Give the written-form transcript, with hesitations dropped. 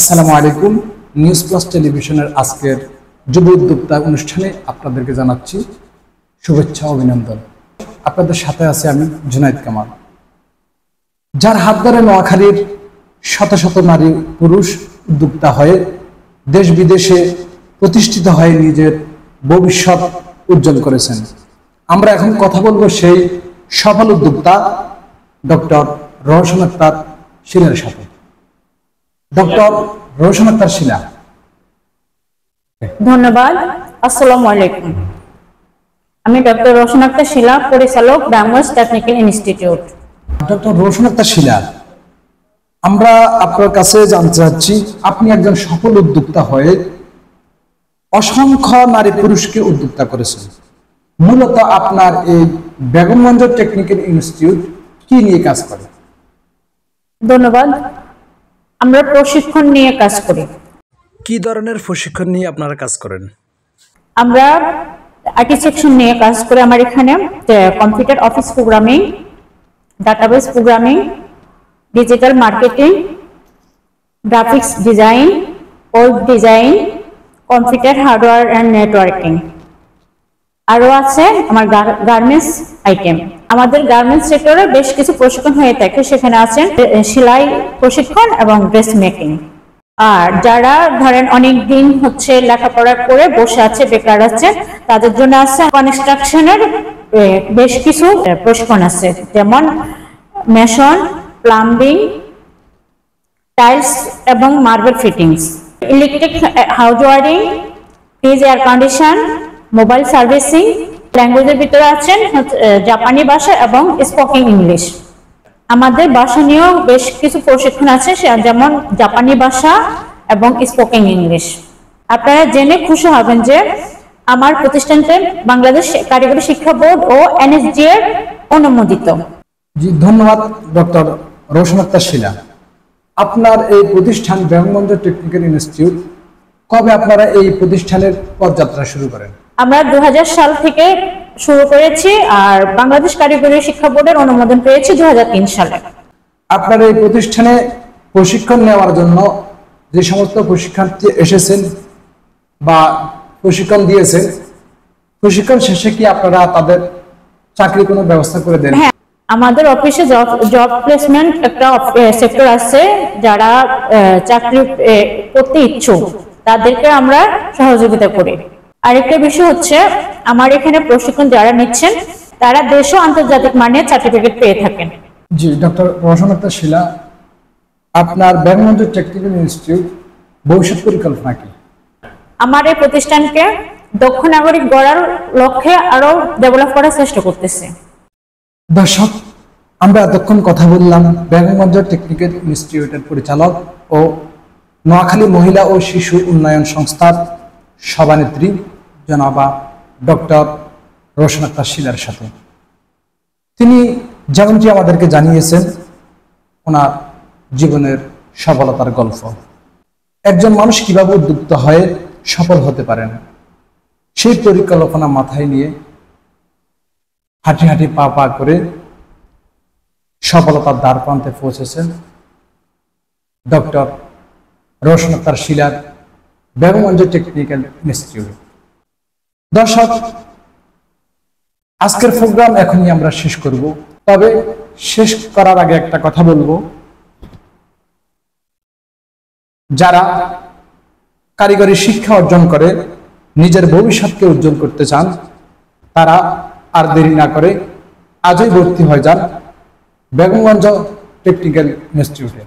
আসসালামু আলাইকুম। News plus টেলিভিশনের আজকের যুব উদ্যোক্তা অনুষ্ঠানে আপনাদেরকে জানাচ্ছি শুভেচ্ছা অভিনন্দন। আপনাদের সাথে আছে আমি জুনাইদ কামাল, যার হাত ধরে নোয়াখালীর শত শত নারী পুরুষ উদ্যোক্তা হয়ে দেশ বিদেশে প্রতিষ্ঠিত হয়ে নিজের ভবিষ্যৎ উজ্জ্বল করেছেন। আমরা এখন কথা বলবো সেই সফল উদ্যোক্তা ডক্টর রওশন আক্তার শিলার সাথে। ডক্টর রওশন আক্তার শিলা, ধন্যবাদ। আসসালামু আলাইকুম। আমি ডক্টর রওশন আক্তার শিলা, পরিচালক, ব্রাহ্মস technical institute. Doctor Roshan Akter Shila, আমরা আপনার কাছে জানতে চাচ্ছি, আপনি একজন সফল উদ্যোক্তা হয়ে অসংখ্য নারী পুরুষকে উদ্যোক্তা করেছেন। মূলত আপনার এই বেগমগঞ্জ টেকনিক্যাল ইনস্টিটিউট কি নিয়ে কাজ করে? ধন্যবাদ। আমরা প্রশিক্ষণ নিয়ে কাজ করি। কি ধরনের প্রশিক্ষণ নিয়ে আপনারা কাজ করেন? আমরা আইটি সেকশন নিয়ে কাজ করি। আমার এখানে computer office programming, database programming, digital marketing, graphics design, web design, computer hardware and networking. আরও আছে আমার গার্মেন্টস আইটেম। আমাদের গার্মেন্টস সেক্টরে বেশ কিছু প্রশিক্ষণ হয়ে থাকে, সেখানে আছে সেলাই প্রশিক্ষণ এবং ড্রেস মেকিং। আর যারা ধরেন অনেক দিন লেখাপড়া করে বসে আছে, বেকার আছে, তাদের জন্য আছে কনস্ট্রাকশনের বেশ কিছু প্রশিক্ষণ আছে, যেমন মেশন, প্লাম্বিং, টাইলস এবং marble fittings, electric house wiring, fridge, air condition, mobile servicing. ল্যাঙ্গুয়েজের ভিতরে আছেন জাপানি ভাষা এবং স্পোকেন ইংলিশ। আমাদের ভাষা নিয়েও বেশ কিছু প্রশিক্ষণ আছে, যেমন জাপানি ভাষা এবং স্পোকেন ইংলিশ। আপনারা জেনে খুশি হবেন যে আমার প্রতিষ্ঠানটি বাংলাদেশ কারিগরি শিক্ষা বোর্ড ও এনএসডি এর অনুমোদিত। জি, ধন্যবাদ ডক্টর রওশন আক্তার শিলা। আপনার এই প্রতিষ্ঠান বেগমগঞ্জ টেকনিক্যাল ইনস্টিটিউট, কবে আপনারা এই প্রতিষ্ঠানের পদযাত্রা শুরু করেন? আমরা 2000 সাল থেকে শুরু করেছি, আর বাংলাদেশ কারিগরি শিক্ষা বোর্ডের অনুমোদন পেয়েছি 2003 সালে। আপনার এই প্রতিষ্ঠানে প্রশিক্ষণ নেওয়ার জন্য যে সমস্ত প্রশিক্ষার্থী এসেছেন বা প্রশিক্ষণ দিয়েছেন, প্রশিক্ষণ শেষে কি আপনারা তাদের চাকরি কোনো ব্যবস্থা করে দেন? হ্যাঁ, আমাদের অফিসে জব প্লেসমেন্ট একটা সেক্টর আছে। যারা চাকরি করতে ইচ্ছুক তাদেরকে আমরা সহযোগিতা করি। আরেকটা বিষয় হচ্ছে, আমার এখানে প্রশিক্ষণ যারা নিচ্ছেন তারা দেশ ও আন্তর্জাতিক মানের সার্টিফিকেট পেয়ে থাকেন। জি, ডক্টর রওশন আক্তার শিলা, আপনার বেগমগঞ্জ টেকনিক্যাল ইনস্টিটিউট ভবিষ্যৎ পরিকল্পনা কি? আমার এই প্রতিষ্ঠানকে দক্ষ নাগরিক গড়ার লক্ষ্যে আরো ডেভেলপ করার চেষ্টা করতেছে। দর্শক, আমরা এতক্ষণ কথা বললাম বেগমগঞ্জ টেকনিক্যাল ইনস্টিটিউটের পরিচালক ও নোয়াখালী মহিলা ও শিশু উন্নয়ন সংস্থার সভানেত্রী জনাবা ডক্টর রওশন আক্তার শিলার সাথে। তিনি যেমনটি আমাদেরকে জানিয়েছেন ওনার জীবনের সফলতার গল্প। একজন মানুষ কিভাবে উদ্যোক্তা হয়ে সফল হতে পারেন, সেই পরিকল্পনা মাথায় নিয়ে হাঁটি হাঁটি পা পা করে সফলতার দ্বার প্রান্তে পৌঁছেছেন ডক্টর রওশন আক্তার শিলার বেগমগঞ্জ টেকনিক্যাল ইনস্টিটিউট। দর্শক, আজকের প্রোগ্রাম এখনই আমরা শেষ করব, তবে শেষ করার আগে একটা কথা বলবো, যারা কারিগরি শিক্ষা অর্জন করে নিজের ভবিষ্যৎকে উজ্জ্বল করতে চান, তারা আর দেরি না করে আজই ভর্তি হয়ে যান বেগমগঞ্জ টেকনিক্যাল ইনস্টিটিউটে।